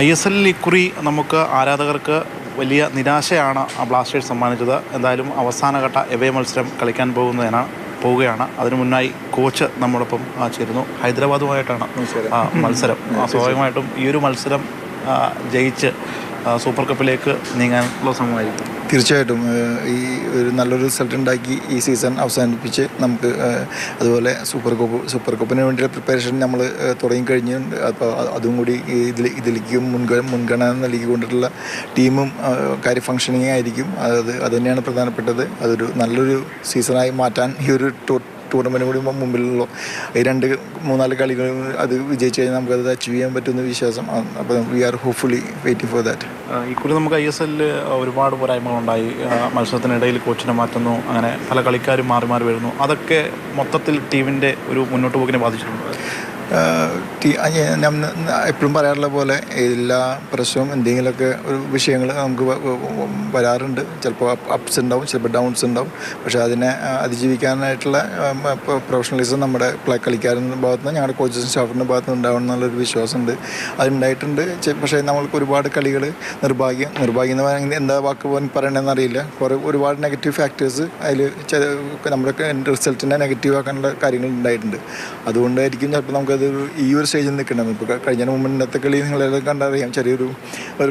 ISL ഇക്കുറി നമുക്ക് ആരാധകർക്ക് വലിയ നിരാശയാണ് ബ്ലാസ്റ്റേഴ്സ് സമ്മാനിച്ചത്. എന്തായാലും അവസാനഘട്ട എവേ മത്സരം കളിക്കാൻ പോവുകയാണ്. അതിനു മുന്നായി കോച്ച് നമ്മോടൊപ്പം ചേരുന്നു. ഹൈദരാബാദുമായിട്ടാണ് മത്സരം. സ്വാഭാവികമായിട്ടും ഈ ഒരു മത്സരം ജയിച്ച് സൂപ്പർ കപ്പിലേക്ക് നീങ്ങാനുള്ള ശ്രമമായിരിക്കും. തീർച്ചയായിട്ടും ഈ ഒരു നല്ലൊരു റിസൾട്ട് ഉണ്ടാക്കി ഈ സീസൺ അവസാനിപ്പിച്ച് നമുക്ക് അതുപോലെ സൂപ്പർ കപ്പിന് വേണ്ടിയുള്ള പ്രിപ്പറേഷൻ നമ്മൾ തുടങ്ങിക്കഴിഞ്ഞിട്ടുണ്ട്. അപ്പോൾ അതും കൂടി ഇതിലേക്ക് മുൻഗണന നൽകിക്കൊണ്ടിട്ടുള്ള ടീമും കാര്യം ഫങ്ഷനിങ് ആയിരിക്കും. അത് തന്നെയാണ് പ്രധാനപ്പെട്ടത്. അതൊരു നല്ലൊരു സീസണായി മാറ്റാൻ ഈ ഒരു ടൂർണമെൻറ്റ് കൂടി മുമ്പിലുള്ള ഈ 2-3-4 കളികൾ അത് വിജയിച്ച് കഴിഞ്ഞാൽ നമുക്കത് അച്ചീവ് ചെയ്യാൻ പറ്റുന്ന വിശ്വാസം. അപ്പോൾ we are hopefully waiting for that. ഇക്കുറി നമുക്ക് ISL ഒരുപാട് പോരായ്മകളുണ്ടായി. മത്സരത്തിനിടയിൽ കോച്ചിനെ മാറ്റുന്നു, അങ്ങനെ പല കളിക്കാരും മാറി മാറി വരുന്നു. അതൊക്കെ മൊത്തത്തിൽ ടീമിൻ്റെ ഒരു മുന്നോട്ട് പോക്കിനെ ബാധിച്ചിട്ടുണ്ട്. ഞാൻ എപ്പോഴും പറയാറുള്ള പോലെ എല്ലാ പ്രശ്നവും എന്തെങ്കിലുമൊക്കെ ഒരു വിഷയങ്ങൾ നമുക്ക് വരാറുണ്ട്. ചിലപ്പോൾ അപ്സ് ഉണ്ടാവും, ചിലപ്പോൾ ഡൗൺസ് ഉണ്ടാവും. പക്ഷേ അതിനെ അതിജീവിക്കാനായിട്ടുള്ള പ്രൊഫഷണലിസം നമ്മുടെ കളിക്കാരുടെ ഭാഗത്തു നിന്ന്, ഞങ്ങളുടെ കോച്ചസും സ്റ്റാഫിൻ്റെ ഭാഗത്തു നിന്ന് ഉണ്ടാവണം എന്നുള്ളൊരു വിശ്വാസമുണ്ട്. അതുണ്ടായിട്ടുണ്ട്. പക്ഷേ നമ്മൾക്ക് ഒരുപാട് കളികൾ നിർഭാഗ്യം എന്ന് പറയുന്നത് എന്താ വാക്ക് പോലും പറയണമെന്ന് അറിയില്ല. ഒരുപാട് നെഗറ്റീവ് ഫാക്ടേഴ്സ് അതിൽ നമ്മുടെ റിസൾട്ടിനെ നെഗറ്റീവ് ആക്കാനുള്ള കാര്യങ്ങൾ ഉണ്ടായിട്ടുണ്ട്. അതുകൊണ്ടായിരിക്കും ചിലപ്പോൾ നമുക്കത് ഈ ഒരു സ്റ്റേജിൽ നിൽക്കണം. ഇപ്പോൾ കഴിഞ്ഞ മുന്നത്തെ കളി നിങ്ങളെല്ലാം കണ്ടറിയാം, ചെറിയൊരു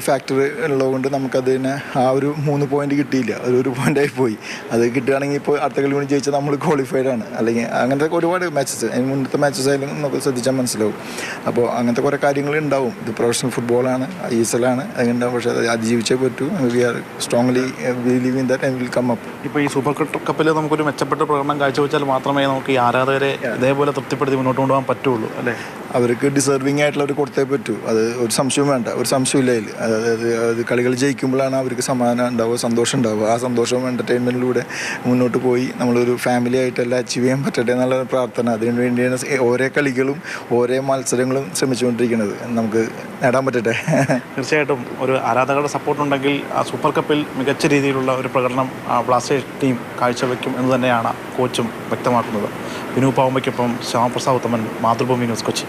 ഫാക്ടർ ഉള്ളതുകൊണ്ട് നമുക്കതിന് ആ ഒരു 3 പോയിന്റ് കിട്ടിയില്ല. ഒരു പോയിൻ്റായി പോയി. അത് കിട്ടുകയാണെങ്കിൽ ഇപ്പോൾ അടുത്ത കളി കൂടി ജയിച്ചാൽ നമ്മൾ ക്വാളിഫൈഡ് ആണ്. അല്ലെങ്കിൽ അങ്ങനത്തെ ഒരുപാട് മാച്ചസ്, അതിന് മുന്നത്തെ മാച്ചസ് ആയാലും നമുക്ക് ശ്രദ്ധിച്ചാൽ മനസ്സിലാവും. അപ്പോൾ അങ്ങനത്തെ കുറേ കാര്യങ്ങൾ ഉണ്ടാവും. ഇത് പ്രൊഫഷണൽ ഫുട്ബോളാണ്, ISL ആണ്, അതുണ്ടാവും. പക്ഷേ അത് അതിജീവിച്ചേ പറ്റൂ. We are strongly believe in that and will come up. ഇപ്പോൾ ഈ സൂപ്പർ കപ്പിൽ നമുക്കൊരു മെച്ചപ്പെട്ട പ്രകടനം കാഴ്ചവെച്ചാൽ മാത്രമേ നമുക്ക് ഈ ആരാധകരെ ഇതേപോലെ തൃപ്തിപ്പെടുത്തി മുന്നോട്ട് കൊണ്ടുപോകാൻ പറ്റുള്ളൂ അല്ലേ? അവർക്ക് ഡിസേർവിങ് ആയിട്ടുള്ളവർ കൊടുത്തേ പറ്റൂ. അത് ഒരു സംശയവും വേണ്ട, ഒരു സംശയമില്ല അതിൽ. അതായത് കളികൾ ജയിക്കുമ്പോഴാണ് അവർക്ക് സമാധാനം ഉണ്ടാവുക, സന്തോഷം ഉണ്ടാവുക. ആ സന്തോഷം എൻ്റർടൈൻമെൻറ്റിലൂടെ മുന്നോട്ട് പോയി നമ്മളൊരു ഫാമിലി ആയിട്ടെല്ലാം അച്ചീവ് ചെയ്യാൻ പറ്റട്ടെ എന്നുള്ള പ്രാർത്ഥന. അതിനു വേണ്ടിയാണ് ഓരോ കളികളും ഓരോ മത്സരങ്ങളും ശ്രമിച്ചുകൊണ്ടിരിക്കുന്നത്. നമുക്ക് നേടാൻ പറ്റട്ടെ. തീർച്ചയായിട്ടും ഒരു ആരാധകരുടെ സപ്പോർട്ടുണ്ടെങ്കിൽ ആ സൂപ്പർ കപ്പിൽ മികച്ച രീതിയിലുള്ള ഒരു പ്രകടനം ബ്ലാസ്റ്റേഴ്സ് ടീം കാഴ്ചവെക്കും എന്ന് തന്നെയാണ് കോച്ചും വ്യക്തമാക്കുന്നത്. വിനു പാവുമ്പയ്ക്കൊപ്പം ശ്യാമപ്രസാദ് ഉത്തമൻ, മാതൃഭൂമി ന്യൂസ്, കൊച്ചി.